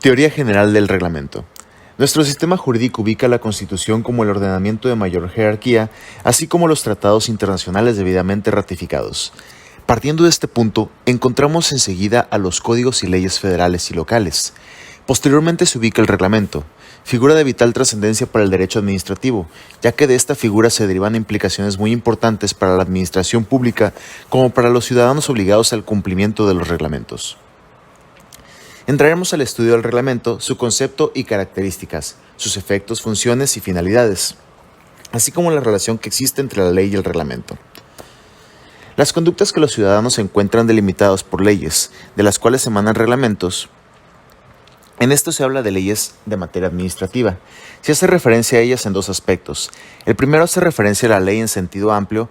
Teoría general del reglamento. Nuestro sistema jurídico ubica la Constitución como el ordenamiento de mayor jerarquía, así como los tratados internacionales debidamente ratificados. Partiendo de este punto, encontramos enseguida a los códigos y leyes federales y locales. Posteriormente se ubica el reglamento, figura de vital trascendencia para el derecho administrativo, ya que de esta figura se derivan implicaciones muy importantes para la administración pública como para los ciudadanos obligados al cumplimiento de los reglamentos. Entraremos al estudio del reglamento, su concepto y características, sus efectos, funciones y finalidades, así como la relación que existe entre la ley y el reglamento. Las conductas que los ciudadanos se encuentran delimitadas por leyes, de las cuales emanan reglamentos. En esto se habla de leyes de materia administrativa. Se hace referencia a ellas en dos aspectos. El primero hace referencia a la ley en sentido amplio,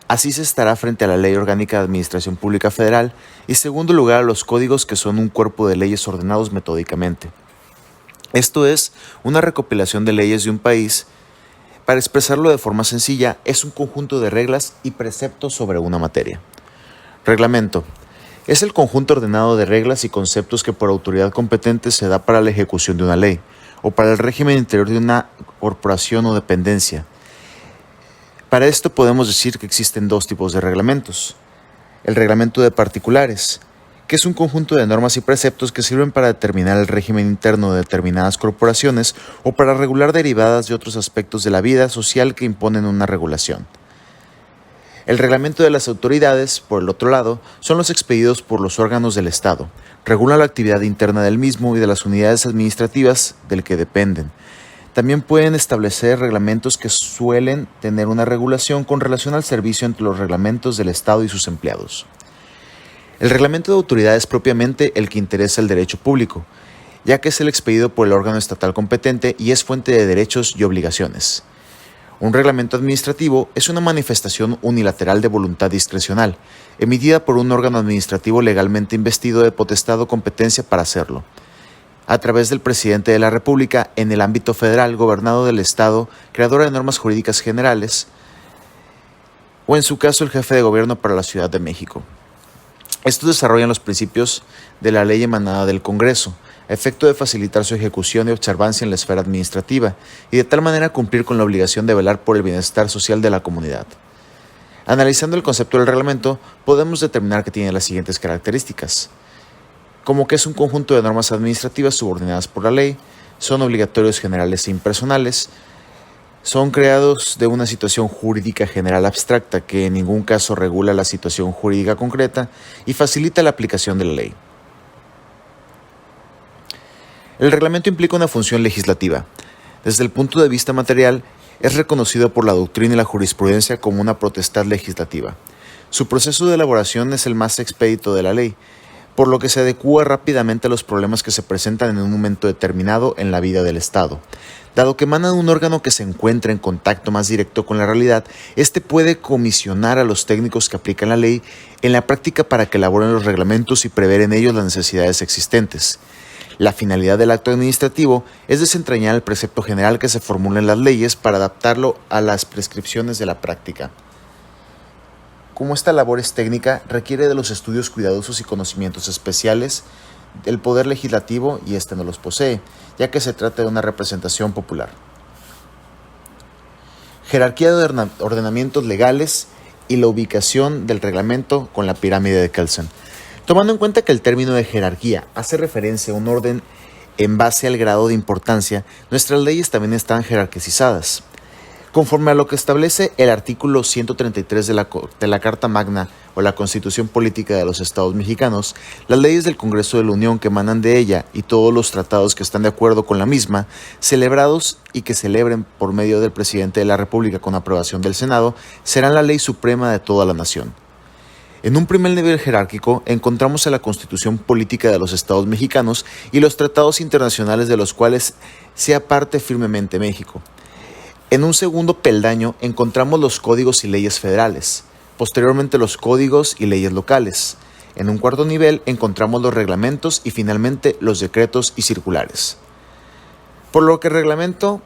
así se estará frente a la Ley Orgánica de Administración Pública Federal, y en segundo lugar a los códigos, que son un cuerpo de leyes ordenados metódicamente. Esto es, una recopilación de leyes de un país. Para expresarlo de forma sencilla, es un conjunto de reglas y preceptos sobre una materia. Reglamento. Es el conjunto ordenado de reglas y conceptos que por autoridad competente se da para la ejecución de una ley, o para el régimen interior de una corporación o dependencia. Para esto podemos decir que existen dos tipos de reglamentos. El reglamento de particulares, que es un conjunto de normas y preceptos que sirven para determinar el régimen interno de determinadas corporaciones o para regular derivadas de otros aspectos de la vida social que imponen una regulación. El reglamento de las autoridades, por el otro lado, son los expedidos por los órganos del Estado. Regulan la actividad interna del mismo y de las unidades administrativas del que dependen. También pueden establecer reglamentos que suelen tener una regulación con relación al servicio entre los reglamentos del Estado y sus empleados. El reglamento de autoridad es propiamente el que interesa el derecho público, ya que es el expedido por el órgano estatal competente y es fuente de derechos y obligaciones. Un reglamento administrativo es una manifestación unilateral de voluntad discrecional, emitida por un órgano administrativo legalmente investido de potestad o competencia para hacerlo, a través del presidente de la República en el ámbito federal, gobernado del Estado, creador de normas jurídicas generales, o en su caso el jefe de gobierno para la Ciudad de México. Estos desarrollan los principios de la ley emanada del Congreso, a efecto de facilitar su ejecución y observancia en la esfera administrativa, y de tal manera cumplir con la obligación de velar por el bienestar social de la comunidad. Analizando el concepto del reglamento, podemos determinar que tiene las siguientes características, como que es un conjunto de normas administrativas subordinadas por la ley, son obligatorios, generales e impersonales, son creados de una situación jurídica general abstracta que en ningún caso regula la situación jurídica concreta y facilita la aplicación de la ley. El reglamento implica una función legislativa. Desde el punto de vista material, es reconocido por la doctrina y la jurisprudencia como una potestad legislativa. Su proceso de elaboración es el más expedito de la ley, por lo que se adecúa rápidamente a los problemas que se presentan en un momento determinado en la vida del Estado. Dado que emana de un órgano que se encuentra en contacto más directo con la realidad, este puede comisionar a los técnicos que aplican la ley en la práctica para que elaboren los reglamentos y prever en ellos las necesidades existentes. La finalidad del acto administrativo es desentrañar el precepto general que se formula en las leyes para adaptarlo a las prescripciones de la práctica. Como esta labor es técnica, requiere de los estudios cuidadosos y conocimientos especiales del poder legislativo y este no los posee, ya que se trata de una representación popular. Jerarquía de ordenamientos legales y la ubicación del reglamento con la pirámide de Kelsen. Tomando en cuenta que el término de jerarquía hace referencia a un orden en base al grado de importancia, nuestras leyes también están jerarquizadas. Conforme a lo que establece el artículo 133 de la Carta Magna o la Constitución Política de los Estados Mexicanos, las leyes del Congreso de la Unión que emanan de ella y todos los tratados que están de acuerdo con la misma, celebrados y que celebren por medio del Presidente de la República con aprobación del Senado, serán la ley suprema de toda la nación. En un primer nivel jerárquico encontramos a la Constitución Política de los Estados Mexicanos y los tratados internacionales de los cuales sea parte firmemente México. En un segundo peldaño encontramos los códigos y leyes federales, posteriormente los códigos y leyes locales. En un cuarto nivel encontramos los reglamentos y finalmente los decretos y circulares. Por lo que el reglamento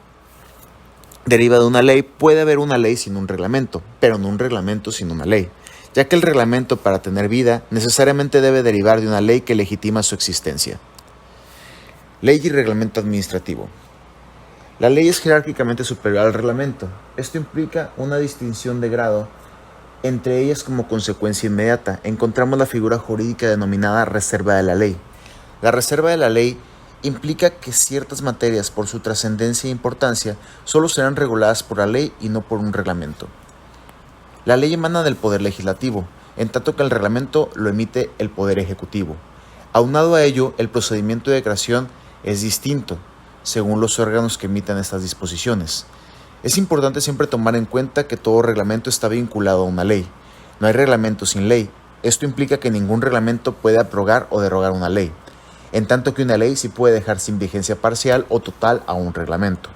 deriva de una ley, puede haber una ley sin un reglamento, pero no un reglamento sin una ley, ya que el reglamento para tener vida necesariamente debe derivar de una ley que legitima su existencia. Ley y reglamento administrativo. La ley es jerárquicamente superior al reglamento. Esto implica una distinción de grado entre ellas. Como consecuencia inmediata, encontramos la figura jurídica denominada reserva de la ley. La reserva de la ley implica que ciertas materias, por su trascendencia e importancia, solo serán reguladas por la ley y no por un reglamento. La ley emana del Poder Legislativo, en tanto que el reglamento lo emite el Poder Ejecutivo. Aunado a ello, el procedimiento de creación es distinto, según los órganos que emitan estas disposiciones. Es importante siempre tomar en cuenta que todo reglamento está vinculado a una ley. No hay reglamento sin ley. Esto implica que ningún reglamento puede abrogar o derogar una ley, en tanto que una ley sí puede dejar sin vigencia parcial o total a un reglamento.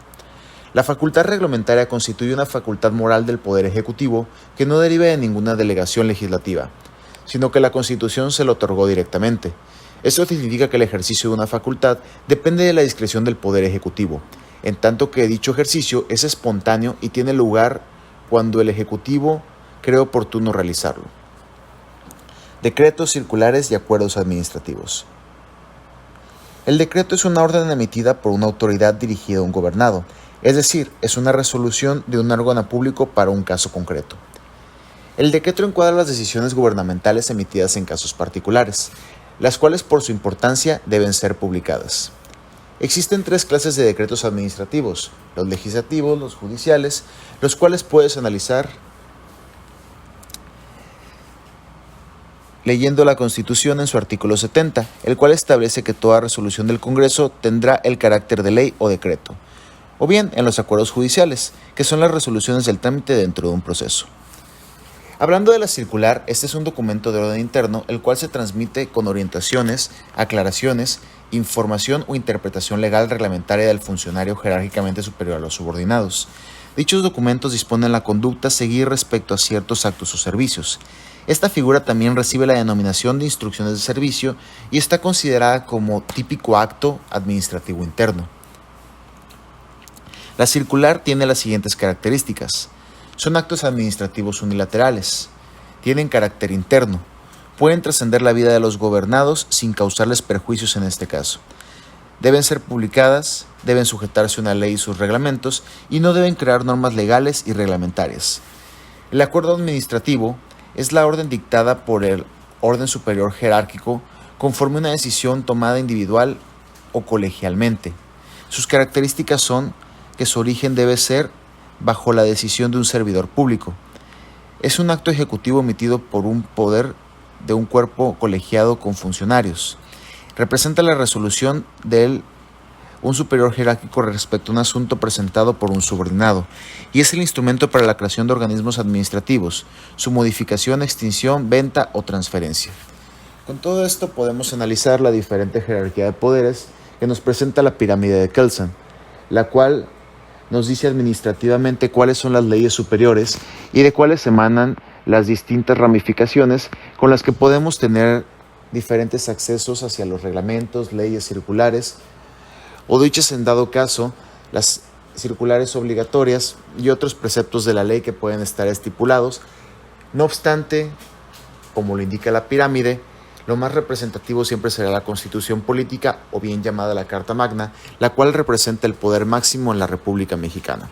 La facultad reglamentaria constituye una facultad moral del Poder Ejecutivo que no deriva de ninguna delegación legislativa, sino que la Constitución se lo otorgó directamente. Esto significa que el ejercicio de una facultad depende de la discreción del Poder Ejecutivo, en tanto que dicho ejercicio es espontáneo y tiene lugar cuando el Ejecutivo cree oportuno realizarlo. Decretos, circulares y acuerdos administrativos. El decreto es una orden emitida por una autoridad dirigida a un gobernado, es decir, es una resolución de un órgano público para un caso concreto. El decreto encuadra las decisiones gubernamentales emitidas en casos particulares, las cuales por su importancia deben ser publicadas. Existen tres clases de decretos administrativos: los legislativos, los judiciales, los cuales puedes analizar leyendo la Constitución en su artículo 70, el cual establece que toda resolución del Congreso tendrá el carácter de ley o decreto, o bien en los acuerdos judiciales, que son las resoluciones del trámite dentro de un proceso. Hablando de la circular, este es un documento de orden interno, el cual se transmite con orientaciones, aclaraciones, información o interpretación legal reglamentaria del funcionario jerárquicamente superior a los subordinados. Dichos documentos disponen la conducta a seguir respecto a ciertos actos o servicios. Esta figura también recibe la denominación de instrucciones de servicio y está considerada como típico acto administrativo interno. La circular tiene las siguientes características. Son actos administrativos unilaterales, tienen carácter interno, pueden trascender la vida de los gobernados sin causarles perjuicios en este caso. Deben ser publicadas, deben sujetarse a una ley y sus reglamentos y no deben crear normas legales y reglamentarias. El acuerdo administrativo es la orden dictada por el orden superior jerárquico conforme a una decisión tomada individual o colegialmente. Sus características son que su origen debe ser bajo la decisión de un servidor público. Es un acto ejecutivo emitido por un poder de un cuerpo colegiado con funcionarios. Representa la resolución de un superior jerárquico respecto a un asunto presentado por un subordinado y es el instrumento para la creación de organismos administrativos, su modificación, extinción, venta o transferencia. Con todo esto podemos analizar la diferente jerarquía de poderes que nos presenta la pirámide de Kelsen, la cual nos dice administrativamente cuáles son las leyes superiores y de cuáles emanan las distintas ramificaciones con las que podemos tener diferentes accesos hacia los reglamentos, leyes circulares o dichas en dado caso las circulares obligatorias y otros preceptos de la ley que pueden estar estipulados. No obstante, como lo indica la pirámide, lo más representativo siempre será la Constitución Política, o bien llamada la Carta Magna, la cual representa el poder máximo en la República Mexicana.